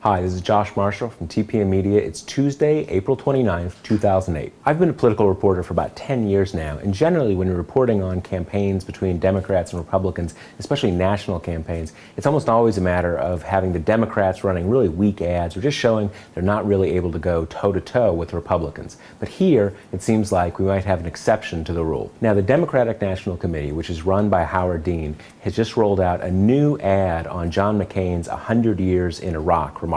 Hi, this is Josh Marshall from TPM Media. It's Tuesday, April 29th, 2008. I've been a political reporter for about 10 years now, and generally when you're reporting on campaigns between Democrats and Republicans, especially national campaigns, it's almost always a matter of having the Democrats running really weak ads or just showing they're not really able to go toe-to-toe with Republicans. But here, it seems like we might have an exception to the rule. Now, the Democratic National Committee, which is run by Howard Dean, has just rolled out a new ad on John McCain's 100 Years in Iraq remark.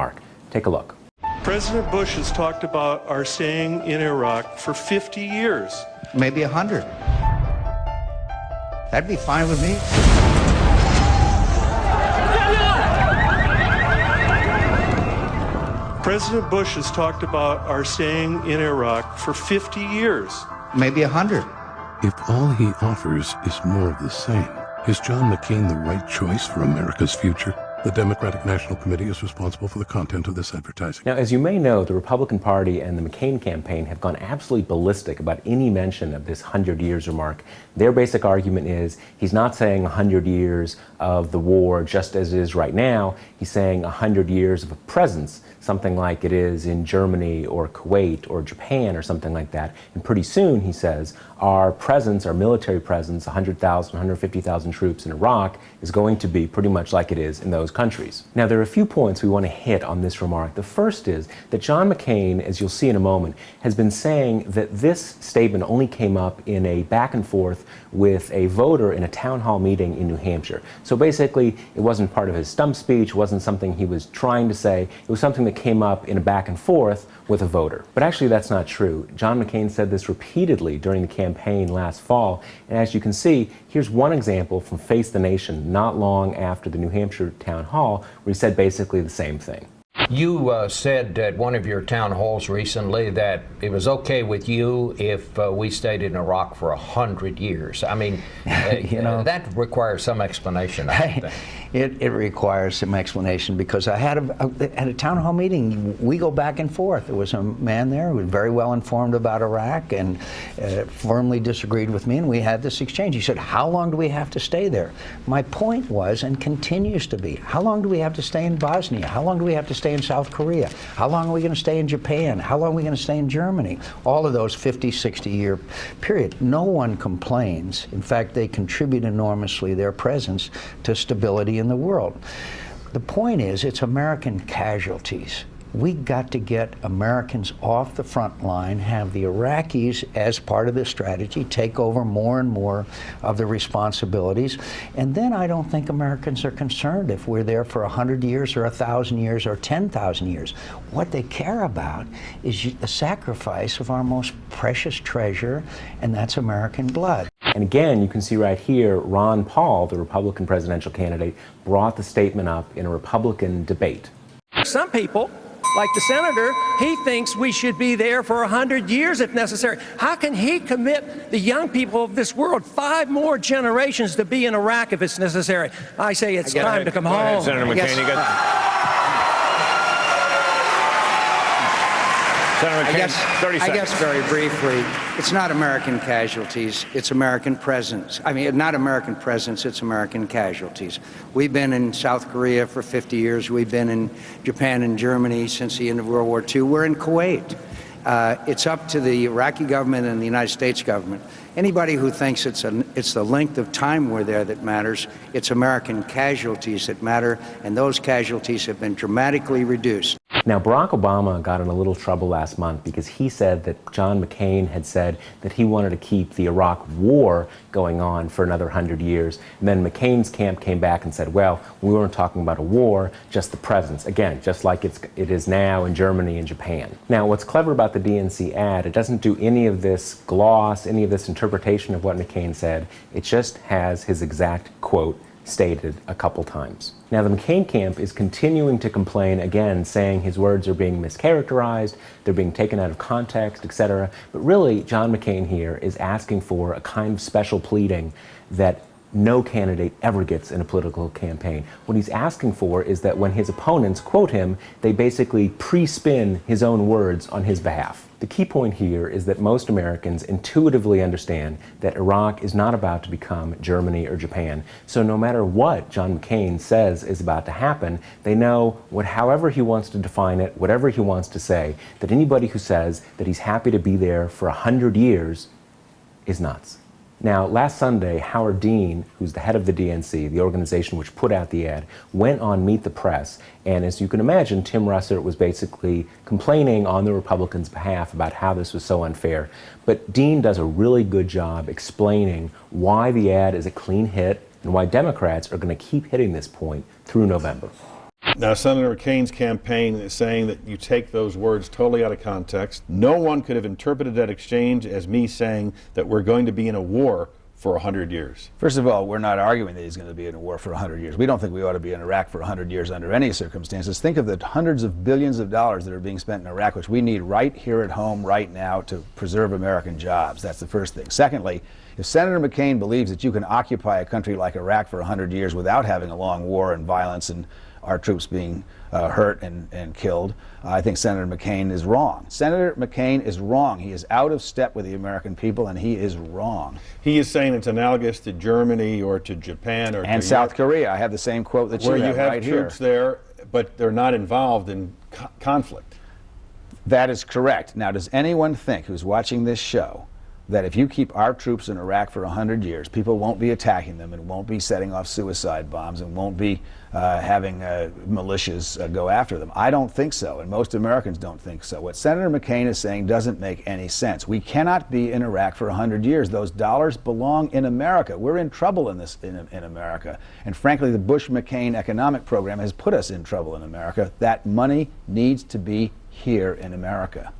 Take a look. President Bush has talked about our staying in Iraq for 50 years. Maybe 100. That'd be fine with me. President Bush has talked about our staying in Iraq for 50 years. Maybe 100. If all he offers is more of the same, is John McCain the right choice for America's future? The Democratic National Committee is responsible for the content of this advertising. Now, as you may know, the Republican Party and the McCain campaign have gone absolutely ballistic about any mention of this 100 years remark. Their basic argument is he's not saying 100 years of the war just as it is right now. He's saying 100 years of a presence, something like it is in Germany or Kuwait or Japan or something like that. And pretty soon, he says, our presence, our military presence, 100,000, 150,000 troops in Iraq is going to be pretty much like it is in those countries. Now, there are a few points we want to hit on this remark. The first is that John McCain, as you'll see in a moment, has been saying that this statement only came up in a back and forth with a voter in a town hall meeting in New Hampshire. So basically, it wasn't part of his stump speech, it wasn't something he was trying to say, it was something that came up in a back and forth with a voter. But actually, that's not true. John McCain said this repeatedly during the campaign last fall, and as you can see, here's one example from Face the Nation not long after the New Hampshire town hall, where he said basically the same thing. You said at one of your town halls recently that it was okay with you if we stayed in Iraq for 100 years. I mean, you know, that requires some explanation. It requires some explanation because I had at a town hall meeting, we go back and forth. There was a man there who was very well informed about Iraq and firmly disagreed with me, and we had this exchange. He said, how long do we have to stay there? My point was, and continues to be, how long do we have to stay in Bosnia? How long do we have to stay in South Korea? How long are we going to stay in Japan? How long are we going to stay in Germany? All of those 50, 60-year period. No one complains. In fact, they contribute enormously their presence to stability in the world. The point is, it's American casualties. We got to get Americans off the front line, have the Iraqis, as part of this strategy, take over more and more of the responsibilities. And then I don't think Americans are concerned if we're there for 100 years or 1,000 years or 10,000 years. What they care about is the sacrifice of our most precious treasure, and that's American blood. And again, you can see right here, Ron Paul, the Republican presidential candidate, brought the statement up in a Republican debate. Some people, like the senator, he thinks we should be there for 100 years if necessary. How can he commit the young people of this world 5 more generations to be in Iraq if it's necessary? I say it's time to come home. Senator McCain, you got... Senator McCain, 30 seconds. I guess very briefly, it's not American casualties, it's American presence. I mean, not American presence, it's American casualties. We've been in South Korea for 50 years. We've been in Japan and Germany since the end of World War II. We're in Kuwait. It's up to the Iraqi government and the United States government. Anybody who thinks it's the length of time we're there that matters, it's American casualties that matter, and those casualties have been dramatically reduced. Now, Barack Obama got in a little trouble last month because he said that John McCain had said that he wanted to keep the Iraq war going on for another 100 years. And then McCain's camp came back and said, well, we weren't talking about a war, just the presence. Again, just like it is now in Germany and Japan. Now, what's clever about the DNC ad, it doesn't do any of this gloss, any of this interpretation of what McCain said. It just has his exact quote stated a couple times. Now, the McCain camp is continuing to complain, again, saying his words are being mischaracterized, they're being taken out of context, etc. But really, John McCain here is asking for a kind of special pleading that no candidate ever gets in a political campaign. What he's asking for is that when his opponents quote him, they basically pre-spin his own words on his behalf. The key point here is that most Americans intuitively understand that Iraq is not about to become Germany or Japan. So no matter what John McCain says is about to happen, they know however he wants to define it, whatever he wants to say, that anybody who says that he's happy to be there for 100 years is nuts. Now, last Sunday, Howard Dean, who's the head of the DNC, the organization which put out the ad, went on Meet the Press, and as you can imagine, Tim Russert was basically complaining on the Republicans' behalf about how this was so unfair. But Dean does a really good job explaining why the ad is a clean hit and why Democrats are going to keep hitting this point through November. Now, Senator McCain's campaign is saying that you take those words totally out of context. No one could have interpreted that exchange as me saying that we're going to be in a war for 100 years. First of all, we're not arguing that he's going to be in a war for 100 years. We don't think we ought to be in Iraq for 100 years under any circumstances. Think of the hundreds of billions of dollars that are being spent in Iraq, which we need right here at home, right now, to preserve American jobs. That's the first thing. Secondly, if Senator McCain believes that you can occupy a country like Iraq for 100 years without having a long war and violence and our troops being hurt and killed, I think Senator McCain is wrong. Senator McCain is wrong. He is out of step with the American people, and he is wrong. He is saying it's analogous to Germany or to Japan or and to South Korea. I have the same quote that where you you have right troops here. there, but they're not involved in conflict. That is correct. Now, does anyone think who's watching this show that if you keep our troops in Iraq for 100 years, people won't be attacking them and won't be setting off suicide bombs and won't be having militias go after them? I don't think so, and most Americans don't think so. What Senator McCain is saying doesn't make any sense. We cannot be in Iraq for 100 years. Those dollars belong in America. We're in trouble in America. And frankly, the Bush-McCain economic program has put us in trouble in America. That money needs to be here in America.